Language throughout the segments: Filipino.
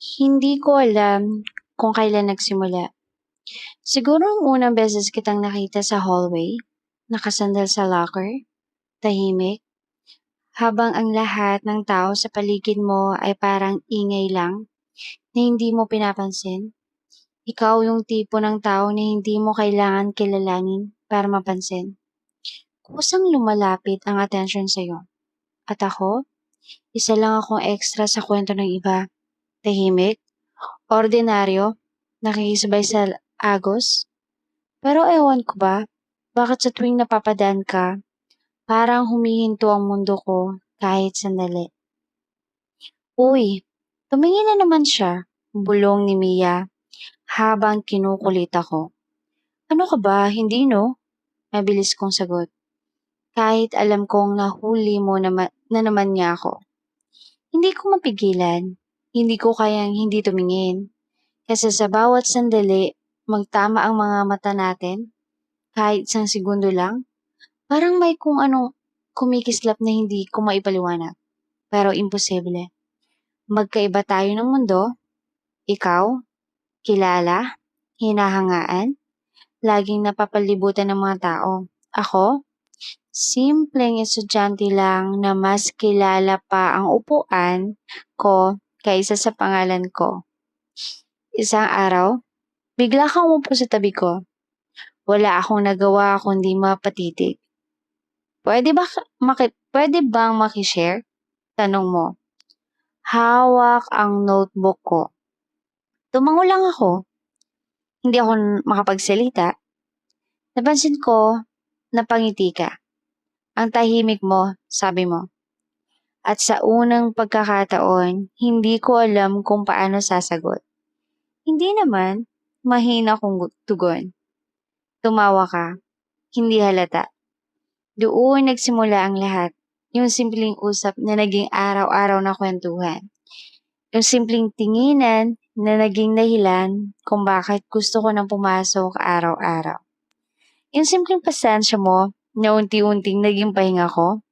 Hindi ko alam kung kailan nagsimula. Siguro ang unang beses kitang nakita sa hallway, nakasandal sa locker, tahimik, habang ang lahat ng tao sa paligid mo ay parang ingay lang na hindi mo pinapansin. Ikaw yung tipo ng tao na hindi mo kailangan kilalanin para mapansin. Kusang lumalapit ang attention sa'yo. At ako, isa lang akong extra sa kwento ng iba. Tahimik, ordinaryo, nakikisabay sa agos. Pero ewan ko ba, bakit sa tuwing napapadaan ka, parang humihinto ang mundo ko kahit sandali. Uy, tumingin na naman siya, bulong ni Mia habang kinukulit ako. Ano ka ba, hindi no? Mabilis kong sagot. Kahit alam kong nahuli mo na naman niya ako. Hindi ko mapigilan. Hindi ko kayang hindi tumingin. Kasi sa bawat sandali, magtama ang mga mata natin, kahit isang segundo lang, parang may kung anong kumikislap na hindi ko maipaliwanag. Pero imposible. Magkaiba tayo ng mundo. Ikaw, kilala, hinahangaan, laging napapalibutan ng mga tao. Ako, simpleng estudyante lang na mas kilala pa ang upuan ko kaysa sa pangalan ko. Isang araw, bigla kang umupo sa tabi ko. Wala akong nagawa kundi mapatitig. Pwede bang makishare? Tanong mo. Hawak ang notebook ko. Tumango lang ako. Hindi ako makapagsalita. Napansin ko, napangiti ka. Ang tahimik mo, sabi mo. At sa unang pagkakataon, hindi ko alam kung paano sasagot. Hindi naman, mahina kong tugon. Tumawa ka, hindi halata. Doon nagsimula ang lahat. Yung simpleng usap na naging araw-araw na kwentuhan. Yung simpleng tinginan na naging dahilan kung bakit gusto ko nang pumasok araw-araw. Yung simpleng pasensya mo na unti-unting naging pahinga ko.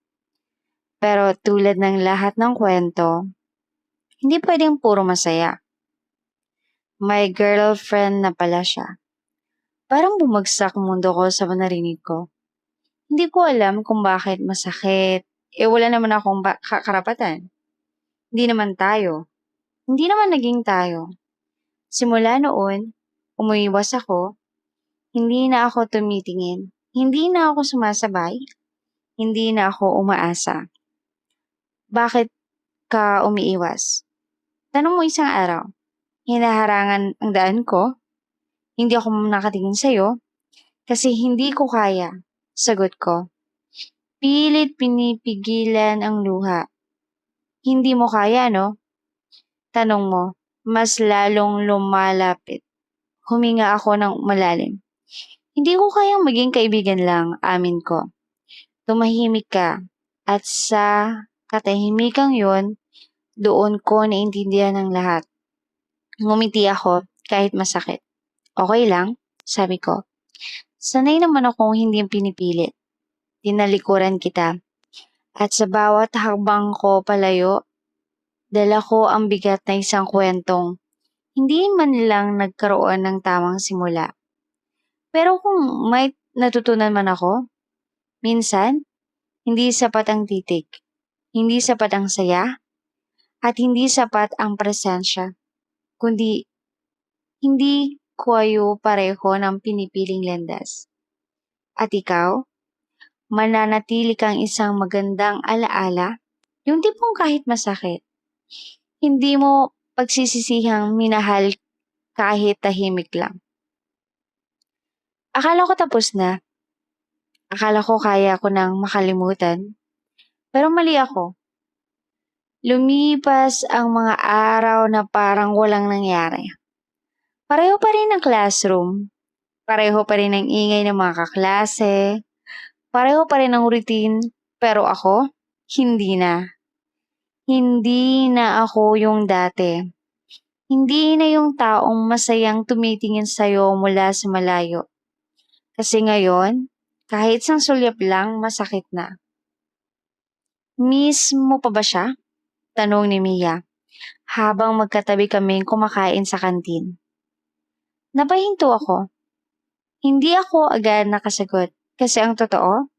Pero tulad ng lahat ng kwento, hindi pwedeng puro masaya. May girlfriend na pala siya. Parang bumagsak ang mundo ko sa narinig ko. Hindi ko alam kung bakit masakit. Wala naman akong karapatan. Hindi naman tayo. Hindi naman naging tayo. Simula noon, umuiwas ako. Hindi na ako tumitingin. Hindi na ako sumasabay. Hindi na ako umaasa. Bakit ka umiiwas? Tanong mo isang araw. Hinaharangan ang daan ko? Hindi ako nakatingin sa'yo? Kasi hindi ko kaya. Sagot ko. Pilit pinipigilan ang luha. Hindi mo kaya, no? Tanong mo. Mas lalong lumalapit. Huminga ako ng malalim. Hindi ko kayang maging kaibigan lang, amin ko. Tumahimik ka. At sa katahimikang yun, doon ko naintindihan ng lahat. Ngumiti ako kahit masakit. Okay lang, sabi ko. Sanay naman akong hindi pinipilit. Tinalikuran kita. At sa bawat hakbang ko palayo, dala ko ang bigat na isang kwentong hindi man lang nagkaroon ng tamang simula. Pero kung may natutunan man ako, minsan, hindi sapat ang titig, hindi sapat ang saya, at hindi sapat ang presensya, kundi hindi kayo pareho ng pinipiling landas. At ikaw, mananatili kang isang magandang alaala, yung tipong kahit masakit, hindi mo pagsisisihang minahal kahit tahimik lang. Akala ko tapos na. Akala ko kaya ko nang makalimutan. Pero mali ako. Lumipas ang mga araw na parang walang nangyari. Pareho pa rin ang classroom. Pareho pa rin ang ingay ng mga kaklase. Pareho pa rin ang routine. Pero ako, hindi na. Hindi na ako yung dati. Hindi na yung taong masayang tumitingin sa'yo mula sa malayo. Kasi ngayon, kahit isang sulyap lang, masakit na. Miss mo pa ba siya? Tanong ni Mia, habang magkatabi kaming kumakain sa kantin. Napahinto ako. Hindi ako agad nakasagot kasi ang totoo,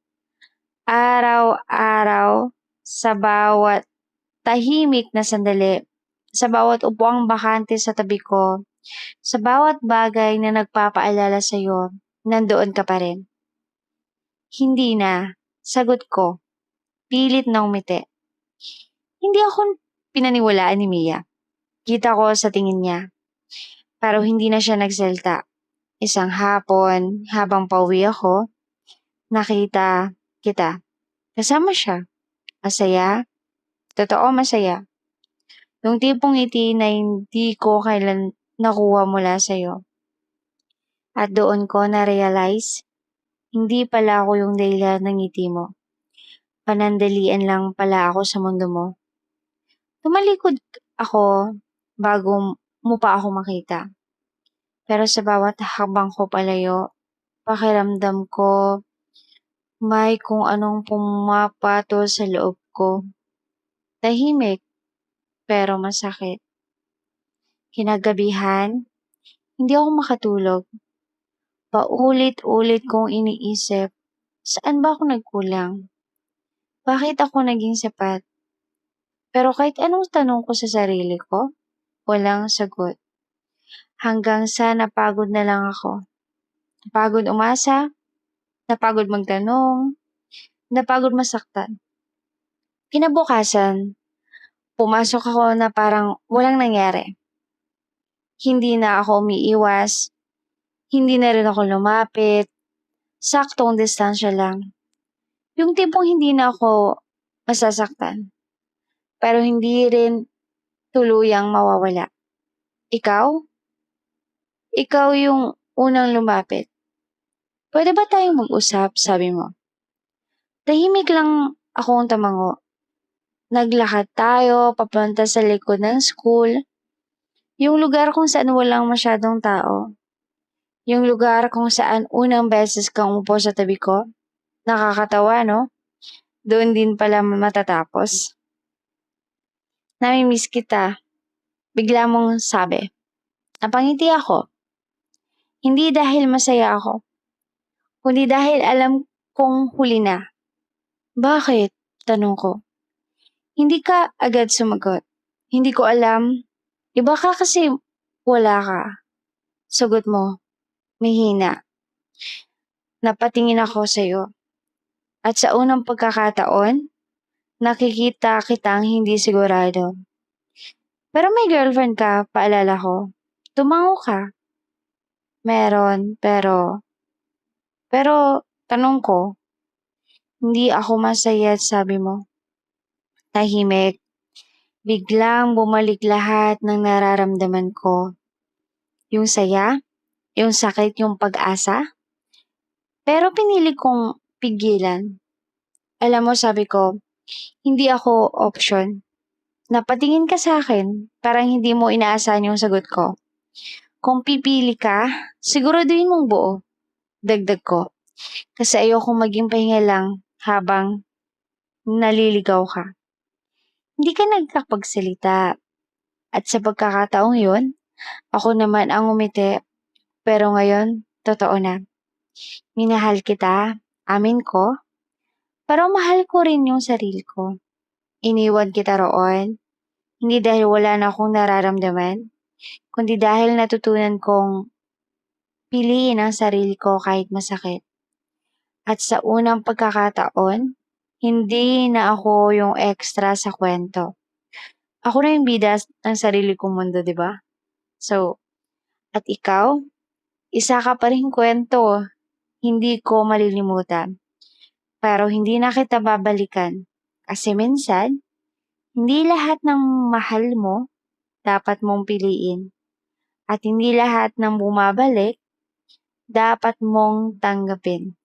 araw-araw sa bawat tahimik na sandali, sa bawat upuang bakante sa tabi ko, sa bawat bagay na nagpapaalala sa'yo, nandoon ka pa rin. Hindi na, sagot ko, pilit na umiti. Hindi ako pinaniwalaan ni Mia. Kita ko sa tingin niya, pero hindi na siya nagsalita. Isang hapon, habang pauwi ako, nakita kita. Kasama siya. Masaya. Totoo masaya. Yung tipong ngiti na hindi ko kailan nakuha mula sa'yo. At doon ko na-realize, hindi pala ako yung dahilan ng ngiti mo. Panandalian lang pala ako sa mundo mo. Tumalikod ako bago mo pa ako makita. Pero sa bawat hakbang ko palayo, pakiramdam ko may kung anong pumapatol sa loob ko. Tahimik, pero masakit. Kinagabihan, hindi ako makatulog. Paulit-ulit kong iniisip, saan ba ako nagkulang? Bakit ako naging sapat? Pero kahit anong tanong ko sa sarili ko, walang sagot. Hanggang sa napagod na lang ako. Napagod umasa, napagod magtanong, napagod masaktan. Kinabukasan, pumasok ako na parang walang nangyari. Hindi na ako umiiwas, hindi na rin ako lumapit, saktong distansya lang. Yung tipong hindi na ako masasaktan, pero hindi rin tuluyang mawawala. Ikaw? Ikaw yung unang lumapit. Pwede ba tayong mag-usap, sabi mo? Tahimik lang akong tamango. Naglakad tayo papunta sa likod ng school. Yung lugar kung saan walang masyadong tao. Yung lugar kung saan unang beses kang umupo sa tabi ko. Nakakatawa, no? Doon din pala matatapos. Namimiss kita. Bigla mong sabi. Napangiti ako. Hindi dahil masaya ako, kundi dahil alam kong huli na. Bakit? Tanong ko. Hindi ka agad sumagot. Hindi ko alam. Iba ka kasi wala ka. Sagot mo, mahina. Napatingin ako sa'yo. At sa unang pagkakataon, nakikita kitang hindi sigurado. Pero may girlfriend ka, paalala ko. Tumango ka. Meron, pero tanong ko, hindi ako masaya, sabi mo. Tahimik. Biglang bumalik lahat ng nararamdaman ko. Yung saya, yung sakit, yung pag-asa. Pero pinili kong pigilan. Alam mo, sabi ko, hindi ako option. Napatingin ka sa akin, parang hindi mo inaasahan yung sagot ko. Kung pipili ka, siguraduhin mong buo. Dagdag ko. Kasi ayokong maging pahinga lang habang naliligaw ka. Hindi ka nagkapagsalita. At sa pagkakataong yun, ako naman ang umiti. Pero ngayon, totoo na. Minahal kita, amin ko. Pero mahal ko rin yung sarili ko. Iniwan kita roon, hindi dahil wala na akong nararamdaman, kundi dahil natutunan kong piliin ang sarili ko kahit masakit. At sa unang pagkakataon, hindi na ako yung extra sa kwento. Ako na yung bida ng sarili kong mundo, di ba? So, at ikaw, isa ka pa rin kwento, hindi ko malilimutan. Pero hindi na kita babalikan. Kasi minsan, hindi lahat ng mahal mo dapat mong piliin. At hindi lahat ng bumabalik dapat mong tanggapin.